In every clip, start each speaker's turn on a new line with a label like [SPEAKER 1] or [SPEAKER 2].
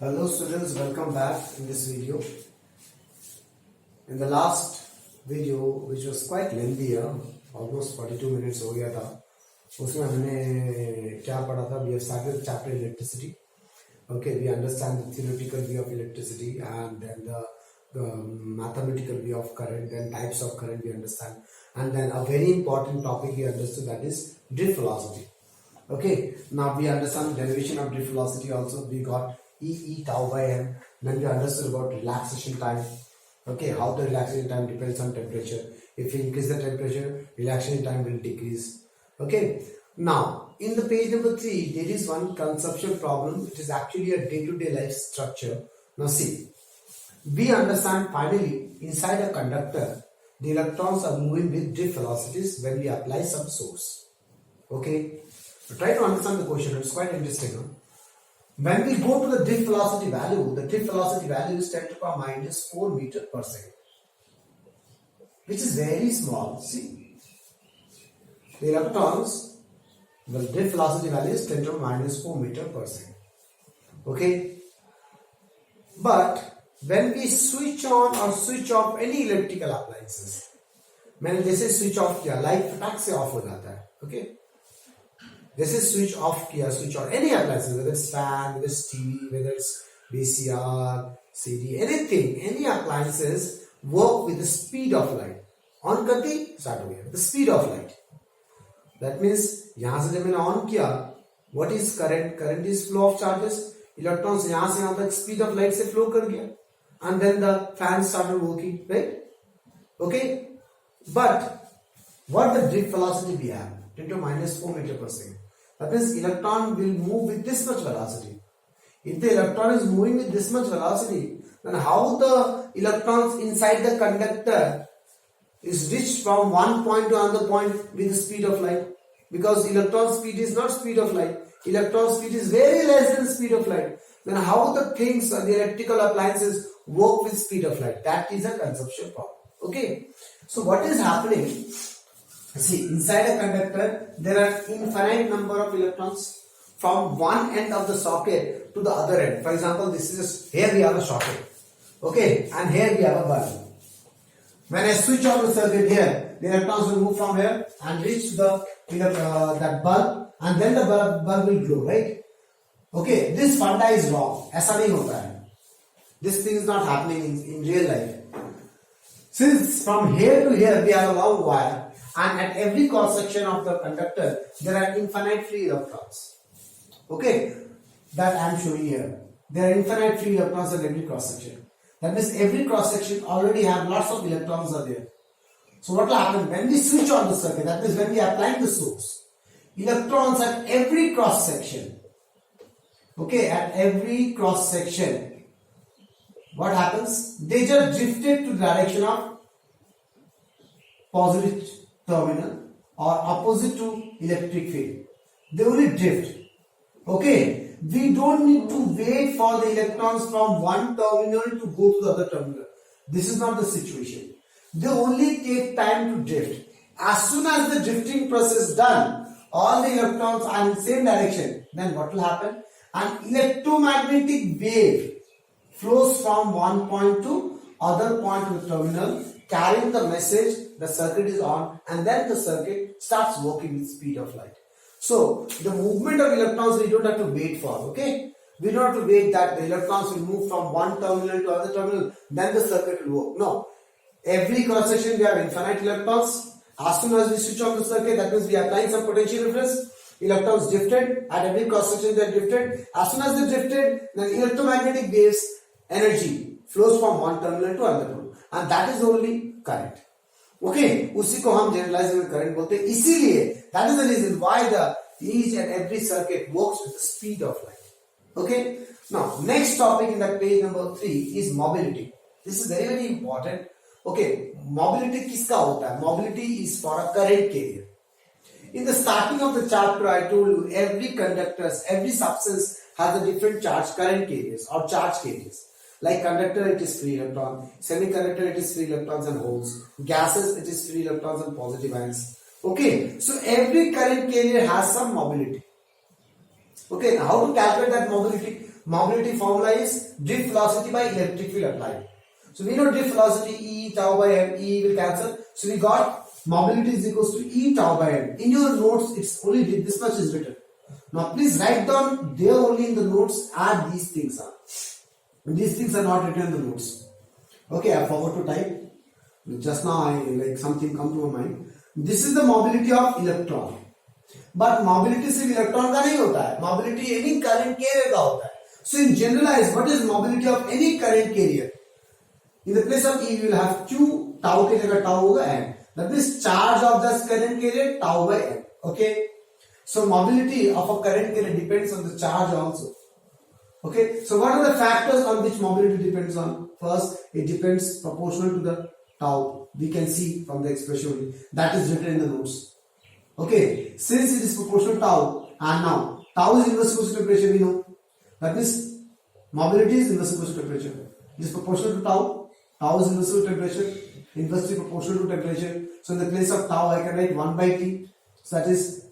[SPEAKER 1] Hello students, welcome back in this video. In the last video, which was quite lengthy, almost 42 minutes हो गया था, उसमें हमने क्या पढ़ा था? We have started the chapter electricity. Okay, we understand the theoretical view of electricity and then the mathematical view of current, then types of current we understand, and then a very important topic we understood, that is drift velocity. Okay, now we understand the derivation of drift velocity also. We got E tau by m. Then we understood about relaxation time. Okay, how the relaxation time depends on temperature. If we increase the temperature, relaxation time will decrease. Okay, now in the page number 3, there is one conceptual problem. It is actually a day-to-day life structure. Now see, we understand finally inside a conductor, the electrons are moving with drift velocities when we apply some source. Okay, so try to understand the question. It's quite interesting. Huh? When we go to the drift velocity value, the drift velocity value is 10 to the power minus 4 meter per second, which is very small. See, the electrons, the drift velocity value is 10 to the power minus 4 meter per second. Okay, but when we switch on or switch off any electrical appliances, मैंने जैसे switch off किया, light फटाक से off हो जाता है. Okay, जैसे switch off किया, switch on any appliances, whether it's fan, whether it's TV, whether it's VCR, CD, anything, any appliances work with the speed of light. On करके start हो गया, the speed of light. That means यहाँ से जब मैंने on किया, what is current? Current is flow of charges. Electrons यहाँ से यहाँ तक speed of light से flow कर गया, and then the fan started working, right? Okay, but what the drift velocity we have? 10 to minus 4 meter per second. That means electron will move with this much velocity. If the electron is moving with this much velocity, then how the electrons inside the conductor is reached from one point to another point with the speed of light? Because electron speed is not speed of light. Electron speed is very less than speed of light. Then how the things, the electrical appliances work with speed of light? That is a conceptual problem. Okay. So what is happening? See, inside a conductor, there are infinite number of electrons from one end of the socket to the other end. For example, this is here we have a socket, okay, and here we have a bulb. When I switch on the circuit here, the electrons will move from here and reach the that bulb, and then the bulb will glow, right? Okay, this funda is wrong. ऐसा नहीं होता है. This thing is not happening in real life. Since from here to here we have a long wire, and at every cross section of the conductor there are infinite free electrons. Okay, that I am showing here. There are infinite free electrons at every cross section. That means every cross section already have lots of electrons are there. So what will happen when we switch on the circuit? That means when we apply the source, electrons at every cross section. Okay, at every cross section, what happens? They just drifted to the direction of positive terminal or opposite to electric field. They only drift. Okay, we don't need to wait for the electrons from one terminal to go to the other terminal. This is not the situation. They only take time to drift. As soon as the drifting process is done, all the electrons are in the same direction. Then what will happen? An electromagnetic wave flows from one point to other point of the terminal, carrying the message the circuit is on, and then the circuit starts working with speed of light. So the movement of electrons we don't have to wait for. Okay, we don't have to wait that the electrons will move from one terminal to other terminal, then the circuit will work. No, every cross section we have infinite electrons. As soon as we switch on the circuit, that means we are applying some potential difference. Electrons drifted at every cross section, they are drifted. As soon as they drifted, then electromagnetic waves energy flows from one terminal to another terminal, and that is only current. Okay, उसी को हम generalizable current बोलते हैं. इसीलिए that is the reason why the each and every circuit works with the speed of light. Okay, now next topic in that page number 3 is mobility. This is very very important. Okay, mobility किसका होता है? Mobility is for a current carrier. In the starting of the chapter, I told you every conductors, every substance has a different charge current carriers or charge carriers. Like conductor, it is free electron. Semiconductor, it is free electrons and holes. Gases, it is free electrons and positive ions. Okay, so every current carrier has some mobility. Okay, now how to calculate that mobility? mobility formula is drift velocity by electric field applied. So we know drift velocity E tau by m, E will cancel. So we got mobility is equals to E tau by m. In your notes, it's only this much is written. Now please write down there only in the notes, add these things are. These things are not written in the notes. Okay, I forgot to type. Just now I like something come to my mind. This is the mobility of electron. But mobility सिर्फ electron का नहीं होता है. Mobility any current carrier का होता है. So in generalized, what is mobility of any current carrier? In the place of E, we will have Q, tau की जगह tau होगा n. That means charge of this current carrier tau by n. Okay. So mobility of a current carrier depends on the charge also. Okay. So what are the factors on which mobility depends on? First, it depends proportional to the tau. We can see from the expression that is written in the notes. Okay, since it is proportional to tau, and now tau is inversely proportional to temperature, we know. That means mobility is inversely proportional to temperature. It is proportional to tau. Tau is inversely to temperature, inversely proportional to temperature. So in the place of tau, I can write 1 by T. So that is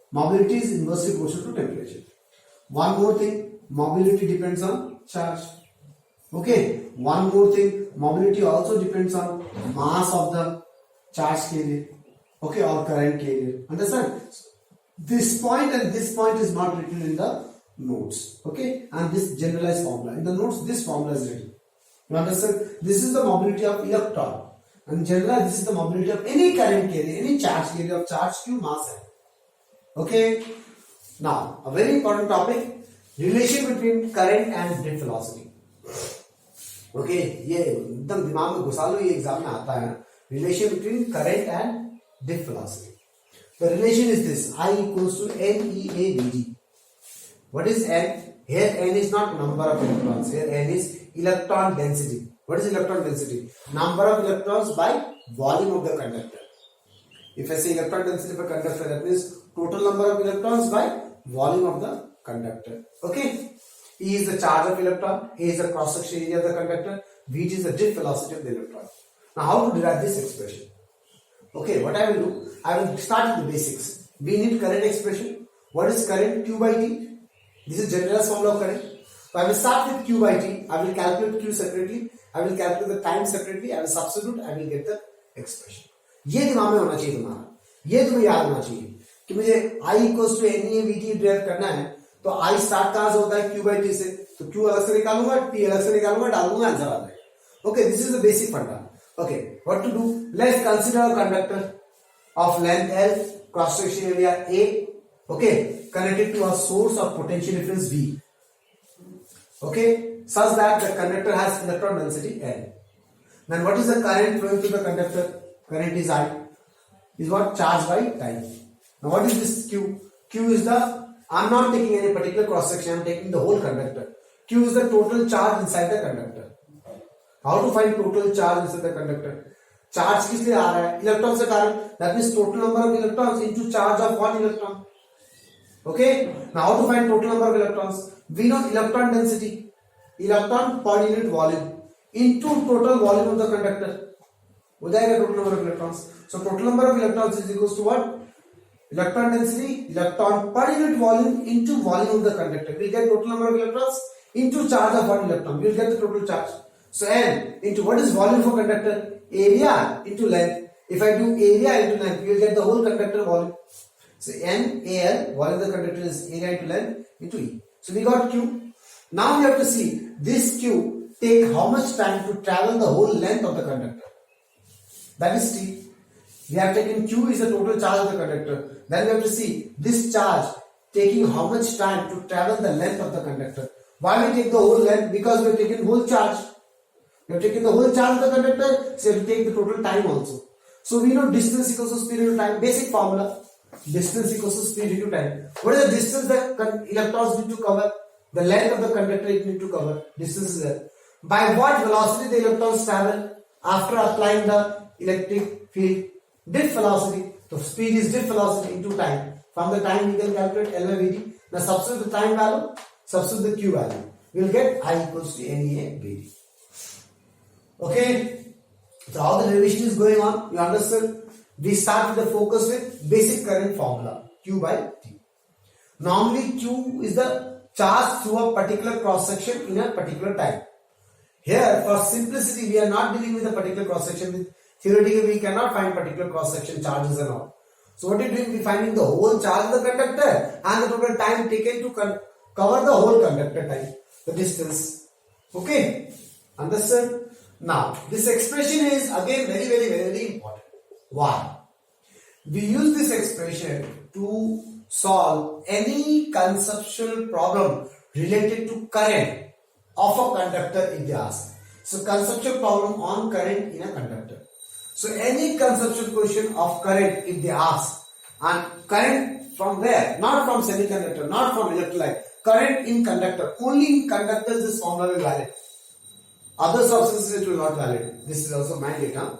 [SPEAKER 1] mobility is inversely proportional to temperature. One more thing, mobility depends on charge. Okay, one more thing, mobility also depends on mass of the charge carrier. Okay, or current carrier. Understand? This point and this point is not written in the notes. Okay, and this generalized formula. In the notes, this formula is written. You understand? This is the mobility of electron. And generalized, this is the mobility of any current carrier, any charge carrier of charge Q mass M. Okay. Now, a very important topic: relation between current and drift velocity. Okay, ये एकदम दिमाग में घुसा लो, ये exam में आता है. Relation between current and drift velocity. The relation is this: I equals to NEAVD. What is N? Here N is not number of electrons. Here N is electron density. What is electron density? Number of electrons by volume of the conductor. If I say electron density of a conductor, that means total number of electrons by volume of the conductor. Okay. E is the charge of electron. A is the cross section area of the conductor. V is the drift velocity of the electron. Now, how to derive this expression? Okay, what I will do, I will start with the basics. We need current expression. What is current? Q by T. This is generalized formula of current. So I will start with Q by T. I will calculate Q separately. I will calculate the time separately. I will substitute. I will get the expression. ये दिमाग में होना चाहिए तुम्हारा. ये तुम्हें याद होना चाहिए कि मुझे I equals to NEAVT derive करना है. तो I start कहाँ से होता है? Q by T से. तो Q अलग से निकालूंगा, T अलग से निकालूंगा, डाल दूंगा, आंसर आ जाएगा. Okay, this is the basic funda. Okay, what to do? Let's consider a conductor of length L, cross section area A. Okay, connected to a source of potential difference V. Okay, such that the conductor has electron density N. Then what is the current flowing through the conductor? Current is I. Is what? Charge by time. Now what is this Q? Q is the, I'm not taking any particular cross section, I'm taking the whole conductor. Q is the total charge inside the conductor. How to find total charge inside the conductor? Charge किस लिए आ रहा है? Electron से कारण. That means total number of electrons into charge of one electron. Okay. Now how to find total number of electrons? We know electron density. Electron per unit volume into total volume of the conductor. हो जाएगा total number of electrons. So total number of electrons is equals to what? Electron density, electron per unit volume into volume of the conductor. We get total number of electrons into charge of one electron. We will get the total charge. So N into what is volume for conductor? Area into length. If I do area into length, we will get the whole conductor volume. So N, AL, volume of the conductor is area into length into E. So we got Q. Now we have to see this Q take how much time to travel the whole length of the conductor. That is T. We have taken Q is the total charge of the conductor. Then we have to see this charge taking how much time to travel the length of the conductor. Why we take the whole length? Because we have taken whole charge. We have taken the whole charge of the conductor, so we have to take the total time also. So we know distance equals to speed into time. Basic formula. Distance equals to speed into time. What is the distance the electrons need to cover? The length of the conductor it need to cover. Distance is there. By what velocity the electrons travel after applying the electric field? Drift velocity. So speed is drift velocity into time. From the time we can calculate L by Vd. Now substitute the time value, substitute the Q value. We will get I equals to NEA Vd. Okay. So how the derivation is going on? You understand? We start with the focus with basic current formula Q by T. Normally Q is the charge through a particular cross section in a particular time. Here, for simplicity, we are not dealing with a particular cross section. Theoretically, we cannot find particular cross section charges and all. So what are you doing? We are finding the whole charge of the conductor and the total time taken to cover the whole conductor time, the distance. Okay, understood? Now, this expression is again very important. Why? We use this expression to solve any conceptual problem related to current of a conductor if they ask. So, conceptual problem on current in a conductor. So, any conceptual question of current if they ask, and current from where? Not from semiconductor, not from electrolyte. Current in conductor. Only in conductors this formula will valid. Other substances it will not valid. This is also my data.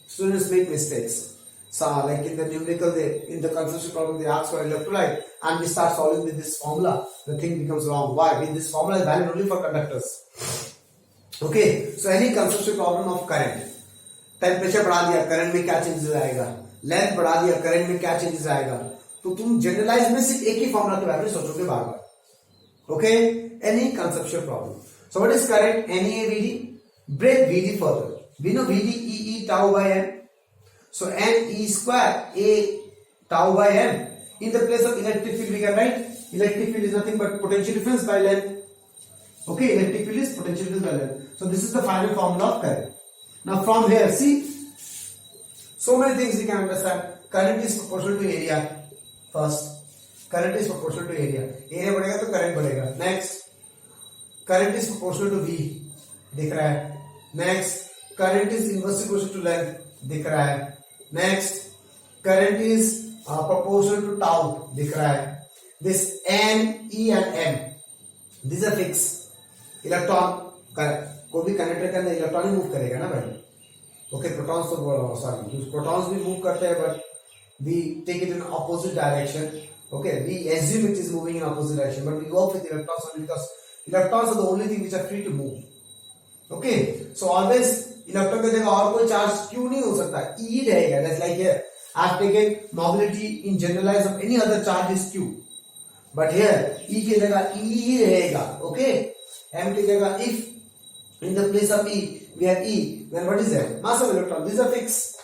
[SPEAKER 1] Students make mistakes. So, like in the numerical, in the conceptual problem, they ask for electrolyte, and we start solving with this formula. The thing becomes wrong. Why? Because this formula is valid only for conductors. Okay. So, any conceptual problem of current. Temperature बढ़ा दिया, current में क्या changes आएगा, length बढ़ा दिया, current में क्या changes आएगा, तो तुम जनरलाइज में सिर्फ एक ही फॉर्मूला के बारे में सोचोगे बार बार. Okay, any conceptual problem. So what is current? NeAVD. Break VD further. We know VD E tau by M. So N E square A tau by M. In the place of electric field we can write electric field is nothing but potential difference by length. Okay, electric field is potential difference by length. So this is the final formula of current. Now from here, see, so many things we can understand. Current is proportional to area. First, current is proportional to area. Area बढ़ेगा तो current बढ़ेगा. Next, current is proportional to V. दिख रहा है. Next, current is inversely proportional to length. दिख रहा है. Next, current is proportional to tau. दिख रहा है. This N, E and M, these are fixed. Electron, कोई भी कंडक्टर के अंदर इलेक्ट्रॉन ही मूव करेगा ना भाई. ओके, प्रोटॉन्स तो सॉरी, प्रोटॉन्स भी मूव करते हैं, but we take it in opposite direction. Okay, we assume it is moving in opposite direction, but we work with electrons only because electrons are the only thing which are free to move. Okay, so always electron की जगह और कोई charge Q नहीं हो सकता, E रहेगा. That's like here I have taken mobility in generalize of any other charge is Q, but here E की जगह ई ही रहेगा. ओके, एम की जगह if in the place of E, we have E, then what is that? Mass of electron. These are fixed.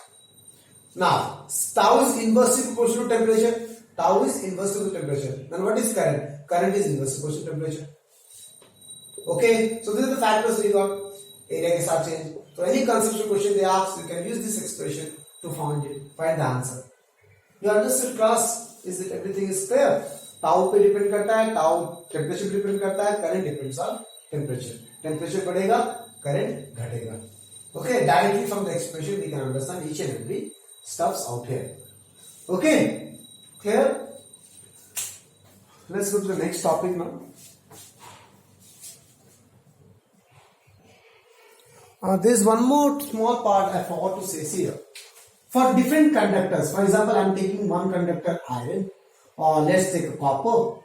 [SPEAKER 1] Now, tau is inversely proportional to temperature. Tau is inversely to temperature. Then what is current? Current is inversely proportional to temperature. Okay, so these are the factors we got. Area के साथ change. So any conceptual question they ask, you can use this expression to find the answer. You understood class? Is it everything is clear? Tau पे depend करता है, tau temperature पे depend करता है, current depends on temperature. Temperature बढ़ेगा, current घटेगा. Okay, directly from the expression we can understand each and every stuffs out here. Okay, clear? Let's go to the next topic now. There is one more small part I forgot to say here. For different conductors, for example, I am taking one conductor iron, or let's take a copper.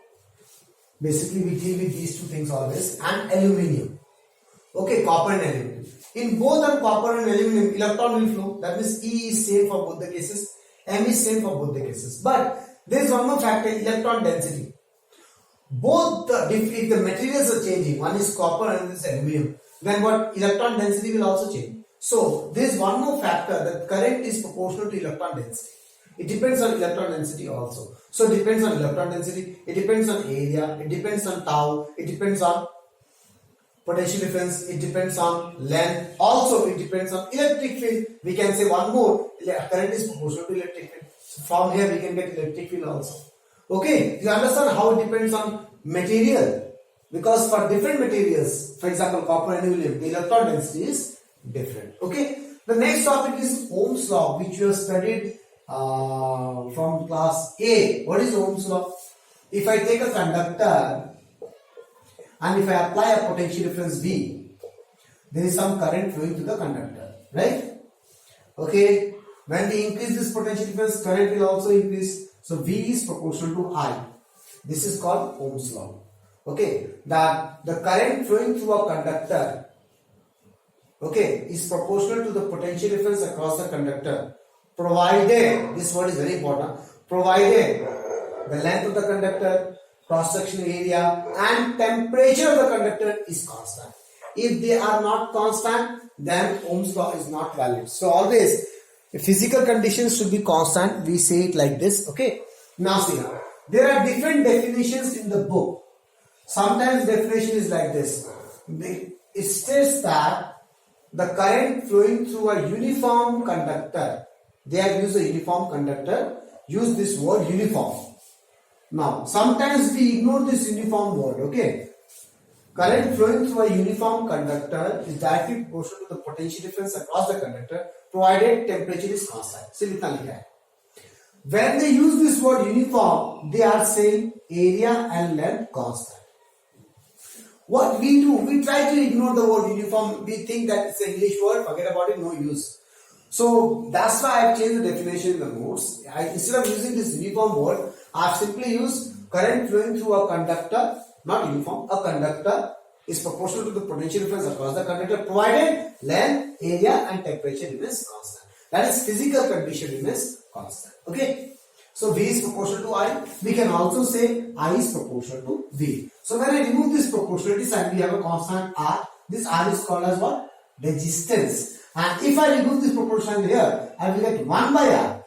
[SPEAKER 1] Basically, we deal with these two things always, and aluminium. Okay, copper and aluminum. In both on copper and aluminum, electron will flow. That means E is same for both the cases, M is same for both the cases. But there is one more factor, electron density. Both if the materials are changing, one is copper and this is aluminum, then what? Electron density will also change. So there is one more factor, that current is proportional to electron density. It depends on electron density also. So it depends on electron density, it depends on area, it depends on tau, it depends on potential difference, it depends on length, also it depends on electric field. We can say one more, current is proportional to electric field. So from here we can get electric field also. Okay, you understand how it depends on material, because for different materials, for example copper and aluminum, the electron density is different. Okay, the next topic is Ohm's law, which you have studied from class A. What is Ohm's law? If I take a conductor and if I apply a potential difference V, there is some current flowing to the conductor, right? Okay, when we increase this potential difference, current will also increase. So V is proportional to I. This is called Ohm's law. Okay, that the current flowing through a conductor, okay, is proportional to the potential difference across the conductor, provided, this word is very important, provided the length of the conductor cross-sectional area, and temperature of the conductor is constant. If they are not constant, then Ohm's law is not valid. So always, if physical conditions should be constant, we say it like this. Okay. Now see, there are different definitions in the book. Sometimes definition is like this. It states that the current flowing through a uniform conductor, they have used a uniform conductor, use this word uniform. Now, sometimes we ignore this uniform word, okay? Current flowing through a uniform conductor is directly proportional to the potential difference across the conductor, provided temperature is constant. सिर्फ इतना लिखा है. When they use this word uniform, they are saying area and length constant. What we do, we try to ignore the word uniform. We think that it's an English word, forget about it, no use. So that's why I've changed the definition in the notes. Instead of using this uniform word, I've simply used current flowing through a conductor, not uniform, a conductor is proportional to the potential difference across the conductor, provided length, area and temperature remains constant. That is physical condition remains constant. Okay. So V is proportional to I. We can also say I is proportional to V. So when I remove this proportionality sign, we have a constant R. This R is called as what? Resistance. And if I remove this proportion here, I will get 1 by R.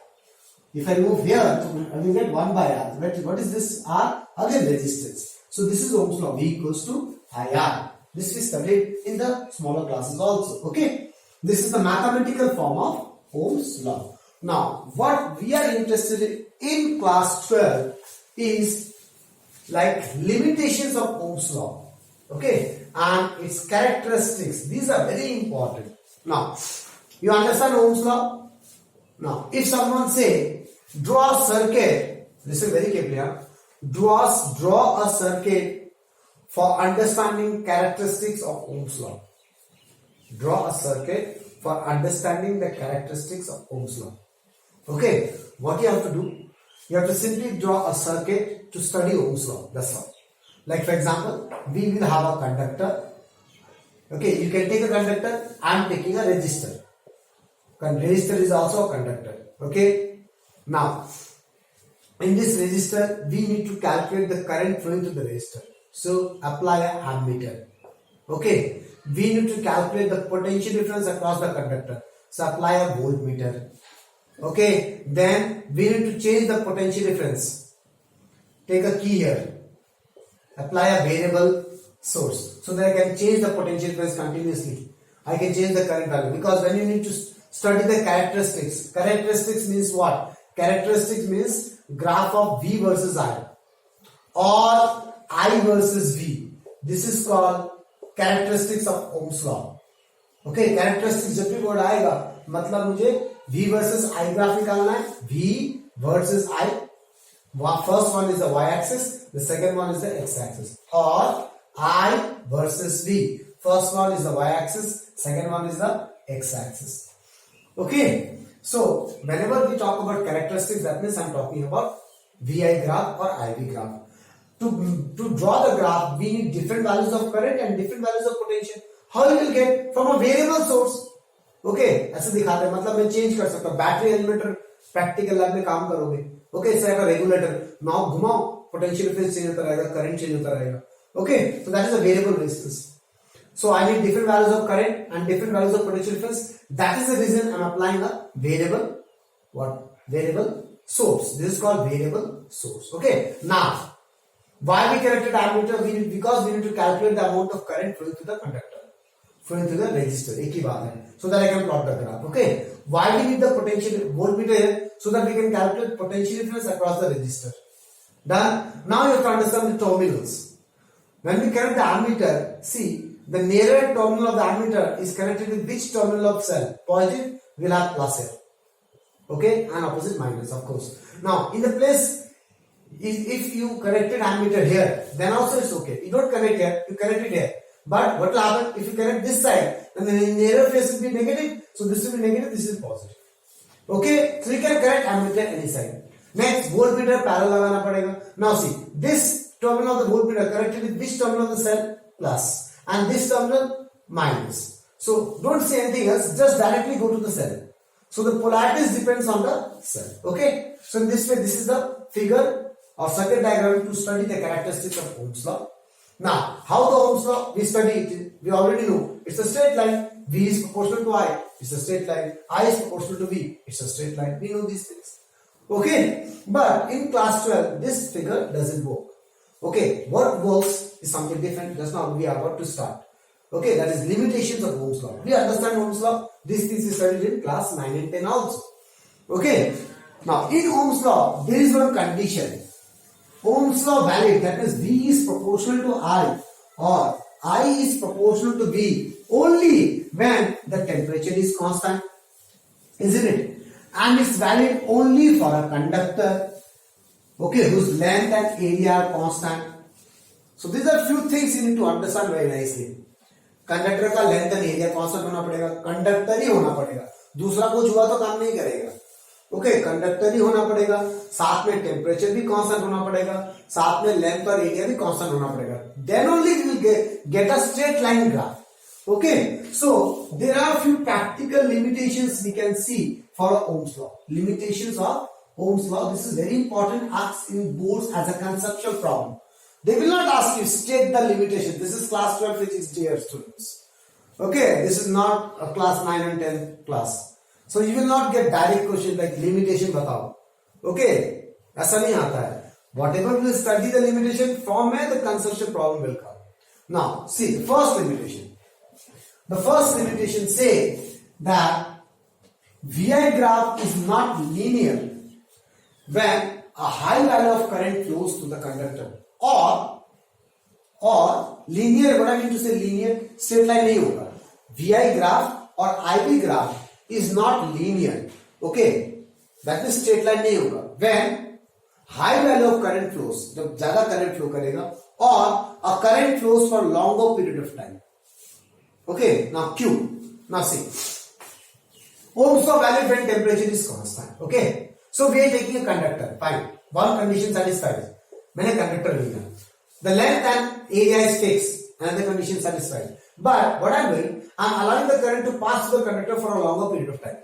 [SPEAKER 1] If I remove here, I will get 1 by R. What is this R? Again resistance. So this is Ohm's law. V equals to IR. This we studied in the smaller classes also. Okay. This is the mathematical form of Ohm's law. Now, what we are interested in class 12 is like limitations of Ohm's law. Okay. And its characteristics. These are very important. Now, you understand Ohm's law? Now, if someone say, draw a circuit, listen very carefully, huh? Draw a circuit for understanding characteristics of Ohm's law. Draw a circuit for understanding the characteristics of Ohm's law. Okay, what you have to do? You have to simply draw a circuit to study Ohm's law. That's all. Like for example, we will have a conductor. Okay, you can take a conductor. I am taking a resistor. Resistor is also a conductor. Okay. Now, in this resistor, we need to calculate the current flowing through the resistor. So, apply an ammeter. Okay. We need to calculate the potential difference across the conductor. So, apply a voltmeter. Okay. Then, we need to change the potential difference. Take a key here. Apply a variable source. So that I can change the potential difference continuously. I can change the current value. Because when you need to study the characteristics. Characteristics means what? Characteristics means graph of V versus I. Or I versus V. This is called characteristics of Ohm's law. Okay, characteristics जब भी word आएगा मतलब मुझे V versus I graph निकालना है. V versus I. First one is the y-axis, the second one is the x-axis. Or I versus V. First one is the y-axis, second one is the x-axis. Okay. So, whenever we talk about characteristics, that means I am talking about VI graph or IV graph. To draw the graph, we need different values of current and different values of potential. How you will get? From a variable source. Okay. ऐसे दिखाते हैं मतलब मैं change कर सकता हूँ. Battery Elementor practical lab में काम करोगे. Okay, it's like a regulator. Now, घुमाओ, potential difference change होता रहेगा, current change होता रहेगा. Okay, so that is a variable resistance. So I need different values of current and different values of potential difference. That is the reason I am applying a variable. What? Variable source. This is called variable source. Okay. Now, why we connected ammeter? Because we need to calculate the amount of current flowing through the conductor, flowing through the resistor. एक ही बात है. So that I can plot the graph. Okay. Why we need the potential voltmeter here? So that we can calculate potential difference across the resistor. Done. Now you have to understand the terminals. When we connect the ammeter, see the nearer terminal of the ammeter is connected with which terminal of cell? Positive will have plus here. Okay, and opposite minus, of course. Now in the place, if you connected ammeter here, then also it's okay. You don't connect here, you connect it here. But what will happen if you connect this side? Then the nearer face will be negative. So this will be negative, this is positive. Okay, so you can connect ammeter any side. Next, voltmeter parallel लगाना पड़ेगा. Now see, this terminal of the voltmeter connected with which terminal of the cell? Plus. And this terminal minus. So don't say anything else, just directly go to the cell. So the polarities depends on the cell. Okay. So in this way, this is the figure or circuit diagram to study the characteristics of Ohm's law. Now, how the Ohm's law we study it? We already know it's a straight line. V is proportional to I. It's a straight line. I is proportional to V. It's a straight line. We know these things. Okay, but in class 12, this figure doesn't work. Okay, what works is something different. Just now we are about to start. Okay, that is limitations of Ohm's law. We understand Ohm's law. These things we studied in class 9 and 10 also. Okay, now in Ohm's law, there is one condition. Ohm's law valid, that is V is proportional to I or I is proportional to V only when the temperature is constant, isn't it? And it's valid only for a conductor, okay, whose length and area are constant. So these are few things you need to understand very nicely. Conductor का length and area constant होना पड़ेगा, conductor ही होना पड़ेगा, दूसरा कुछ हुआ तो काम नहीं करेगा. ओके, कंडक्टर ही होना पड़ेगा, साथ में टेम्परेचर भी कांस्टेंट होना पड़ेगा, साथ में लेंथ और एरिया भी कांस्टेंट होना पड़ेगा. Then only we will get a straight line graph. Okay, so there are a few practical limitations we can see for Ohm's law. Limitations of Ohm's law. This is very important. Asked in boards as a conceptual problem. They will not ask you state the limitation. This is class 12 physics, dear students. Okay, this is not a class 9 and 10 class. So you will not get direct question like limitation बताओ. Okay, ऐसा नहीं आता है. Whatever we study the limitation from where the conceptual problem will come. Now, see the first limitation. The first limitation says that VI graph is not linear when a high value of current flows to the conductor, or linear. What I mean to say linear, straight line नहीं होगा. VI graph or IV graph is not linear. Okay, that means straight line नहीं होगा when high value of current flows, जब ज्यादा current flow करेगा, or a current flows for longer period of time. Okay, now Q. Now see, Ohm's law valid when temperature is constant. Okay, so we are taking a conductor. Fine, one condition satisfied. मैंने conductor लिया. The length and area is fixed. Another condition satisfied. But what I'm doing, I'm allowing the current to pass through the conductor for a longer period of time.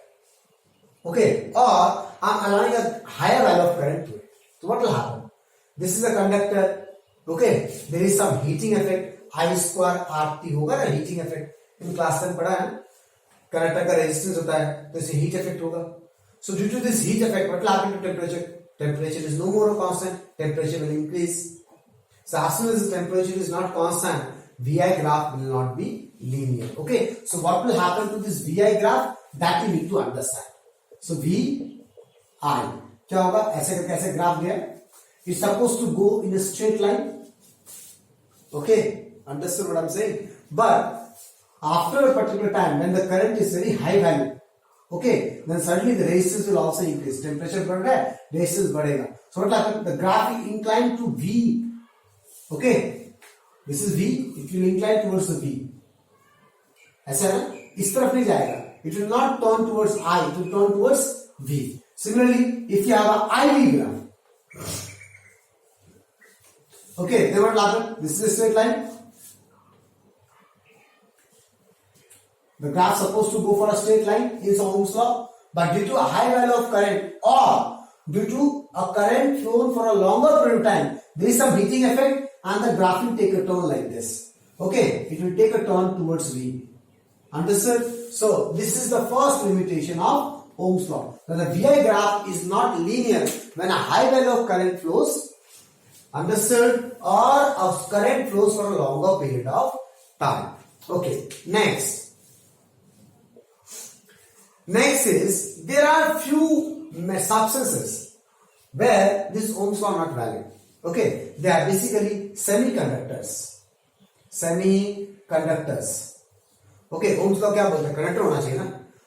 [SPEAKER 1] Okay, or I'm allowing a higher value of current to it. So what will happen? This is a conductor. Okay, there is some heating effect. I square RT होगा ना, heating effect in class में पढ़ा है. Conductor का resistance होता है तो इसे हीट इफेक्ट होगा. So due to this heat effect what will happen to temperature? Temperature is no more a constant. Temperature will increase. So as soon as the temperature is not constant, VI graph will not be linear. Okay, so what will happen to this VI graph? That you need to understand. So VI क्या होगा? ऐसे करके ऐसे graph गया. It's supposed to go in a straight line. Okay, understood what I'm saying? But after a particular time, when the current is very high value, okay, then suddenly the resistance will also increase. Temperature बढ़ रहा है, resistance बढ़ेगा. So what happens? The graph will incline to V. Okay, this is V. It will incline towards the V. ऐसा है ना? इस तरफ नहीं जाएगा. It will not turn towards I. It will turn towards V. Similarly, if you have a IV graph, okay, then what will happen? This is a straight line. The graph is supposed to go for a straight line in Ohm's law, but due to a high value of current or due to a current flown for a longer period of time, there is some heating effect and the graph will take a turn like this. Okay, it will take a turn towards V. Understood? So this is the first limitation of Ohm's law. That the VI graph is not linear when a high value of current flows. Understood? Or a current flows for a longer period of time. Okay, next. Next is, there are few substances where this Ohm's law not valid. Okay, they are basically semiconductors. Semiconductors. Okay, Ohm's law क्या बोलता है? Conductor होना चाहिए ना,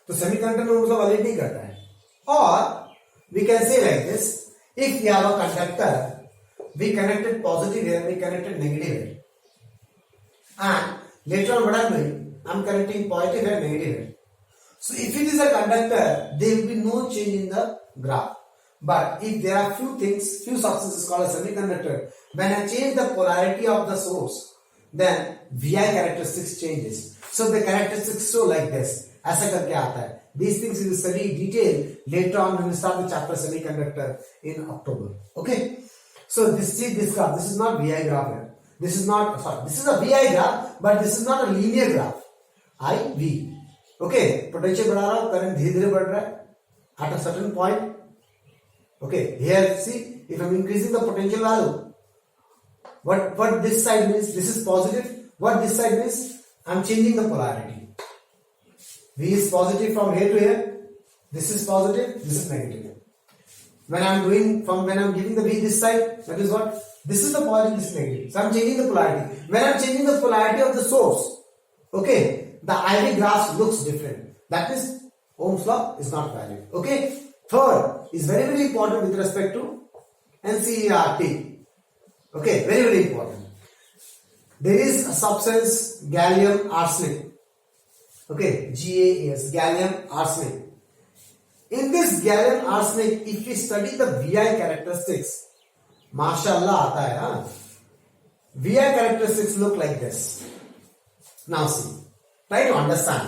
[SPEAKER 1] तो semiconductor में Ohm's law valid नहीं करता है. Or we can say like this: if we have a conductor, we connected positive here, we connected negative here, and later on what I'm doing, I'm connecting positive here, negative here. So if it is a conductor, there will be no change in the graph. But if there are few substances called a semiconductor, when I change the polarity of the source, then VI characteristics changes. So the characteristics show like this. ऐसा करके आता है. These things we will study in detail later on when we start the chapter semiconductor in October. Okay. So this graph, this is not VI graph here. This is not, sorry, this is a VI graph, but this is not a linear graph. IV. Okay, potential बढ़ा रहा हूँ, current धीरे धीरे बढ़ रहा है at a certain point. Okay, here see, if I'm increasing the potential value, what this side means, this is positive. What this side means, I'm changing the polarity. V is positive from here to here. This is positive, this is negative. When I'm giving the V this side, that is what? This is the positive, this is negative. So I'm changing the polarity. When I'm changing the polarity of the source, okay, the IV graph looks different. That is, Ohm's law is not valid. Okay. Third is very, very important with respect to NCERT. Okay, very, very important. There is a substance, gallium arsenate. Okay, GaAs, gallium arsenate. In this gallium arsenate, if we study the VI characteristics, mashallah aata hai, huh? VI characteristics look like this. Now see, try to understand.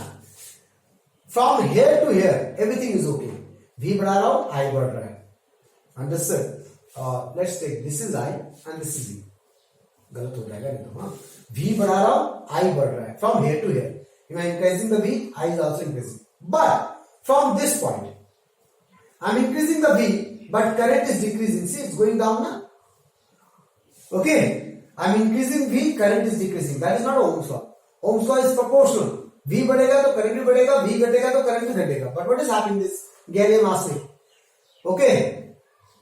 [SPEAKER 1] From here to here, everything is okay. V बढ़ा रहा हूं, I बढ़ रहा है. Understood? Let's take this is I and this is V. गलत हो जाएगा नहीं तो, हाँ. V बढ़ा रहा हूं, I बढ़ रहा है. From here to here. If I am increasing the V, I is also increasing. But from this point, I am increasing the V, but current is decreasing. See, it's going down now. Okay, I am increasing V, current is decreasing. That is not Ohm's law. Ohm's law is proportional. V बढ़ेगा तो current भी बढ़ेगा, V घटेगा तो current भी घटेगा. But what is happening this gallium arsenate? Okay,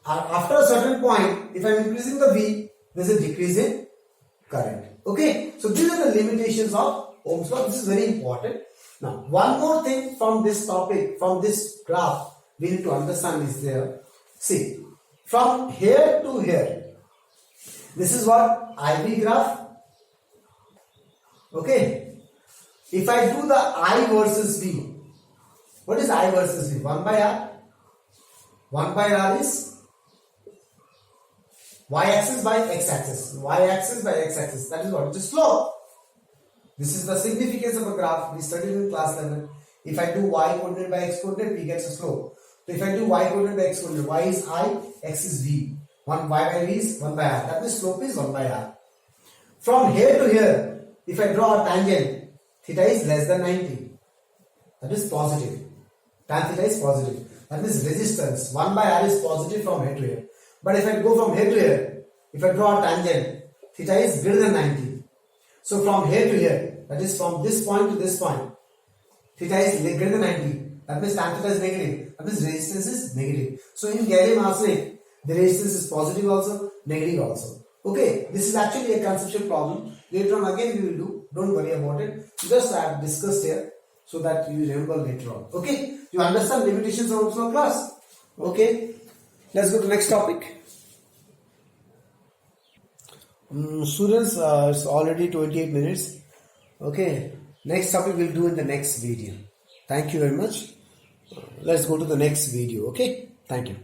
[SPEAKER 1] after a certain point, if I am increasing the V, there is a decrease in current. Okay, so these are the limitations of Ohm's law. This is very important. Now, one more thing from this topic, from this graph, we need to understand is there. See, from here to here, this is what IV graph. Okay, if I do the I versus V, what is I versus V? 1 by R. 1 by R is y-axis by x-axis. Y-axis by x-axis. That is what? It is slope. This is the significance of a graph. We studied in class 11. If I do y coordinate by x coordinate, we get a slope. So if I do y coordinate by x coordinate, y is I, x is V. 1 y by V is 1 by R. That means slope is 1 by R. From here to here, if I draw a tangent, theta is less than 90. That is positive. Tan theta is positive. That means resistance 1 by R is positive from here to here. But if I go from here to here, if I draw a tangent, theta is greater than 90. So from here to here, that is from this point to this point, theta is greater than 90. That means tan theta is negative. That means resistance is negative. So in gallium arsenide, the resistance is positive also, negative also. Okay, this is actually a conceptual problem. Later on again we will do. Don't worry about it. Just I have discussed here so that you remember later on. Okay, you understand limitations of Ohm's law class? Okay, let's go to next topic. Students, it's already 28 minutes. Okay, next topic we'll do in the next video. Thank you very much. Let's go to the next video. Okay, thank you.